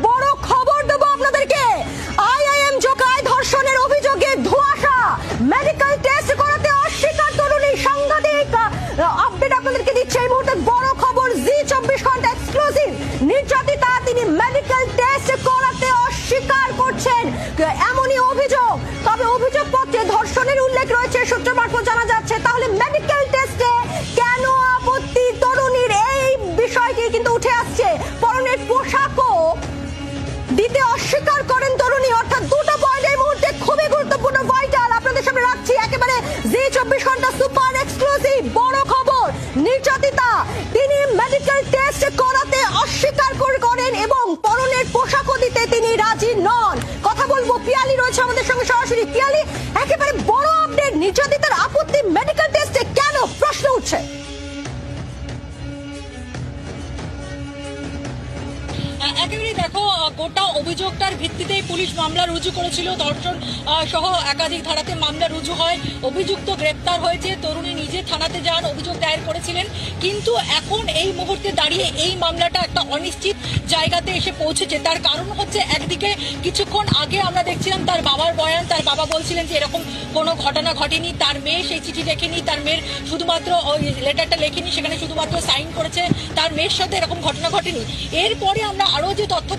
বড় খবর দেবো আপনাদেরকে। আইআইএম জোকায় ধর্ষণের অভিযোগে ধোঁয়াশা, মেডিকেল টেস্ট করাতে অস্বীকার তরুণী। সাংঘাতিক আপডেট আপনাদেরকে দিচ্ছে এই মুহূর্তে বড় খবর, জি 24 ঘন্টা এক্সক্লুসিভ। নির্যাতিতা তিনি মেডিকেল টেস্ট করাতে অস্বীকার করছেন, এমনই অভিযোগ। তবে অভিযোগপত্রে ধর্ষণের উল্লেখ রয়েছে সূত্র মারফত জানা যাচ্ছে। তাহলে মেডিকেল টেস্টে কেন আপত্তি তরুণীর, এই বিষয়টি কিন্তু উঠে আসছে। পরনের পোশাকও দিতে অস্বীকার করেন তরুণী। অর্থাৎ দুটো পয়েন্ট এই মুহূর্তে খুবই গুরুত্বপূর্ণ, ভাইটাল, আপনাদের সামনে রাখছি একেবারে জি 24 ঘন্টা সুপার এক্সক্লুসিভ বড় খবর। নির্যাতিতা তিনি মেডিকেল টেস্ট করাতে অস্বীকার করেন এবং পরনের পোশাকও দিতে তিনি রাজি নন। কথা বলবো, পিয়ালি রয়েছে আমাদের সঙ্গে সরাসরি। পিয়ালি, একেবারে বড় আপডেট, নির্যাতিতার আপত্তি মেডিকেল টেস্টে কেন, প্রশ্ন উঠছে। একেবারে দেখো, গোটা অভিযোগটার ভিত্তিতেই পুলিশ মামলা রুজু করেছিল। ধর্ষণ সহ একাধিক ধারাতে মামলা রুজু হয়, অভিযুক্ত গ্রেপ্তার হয়েছে। তরুণী নিজে থানাতে যান, অভিযোগ দায়ের করেছিলেন। কিন্তু এখন এই মুহূর্তে দাঁড়িয়ে এই মামলাটা একটা অনিশ্চিত জায়গাতে এসে পৌঁছেছে। তার কারণ হচ্ছে, একদিকে কিছুক্ষণ আগে আমরা দেখছিলাম তার বাবার বয়ান। তার বাবা বলছিলেন যে এরকম কোনো ঘটনা ঘটেনি, তার মেয়ে সেই চিঠি লেখেনি, তার মেয়ের শুধুমাত্র ওই লেটারটা লেখেনি, সেখানে শুধুমাত্র সাইন করেছে, তার মেয়ের সাথে এরকম ঘটনা ঘটেনি। এরপরে আমরা আরো যে তথ্য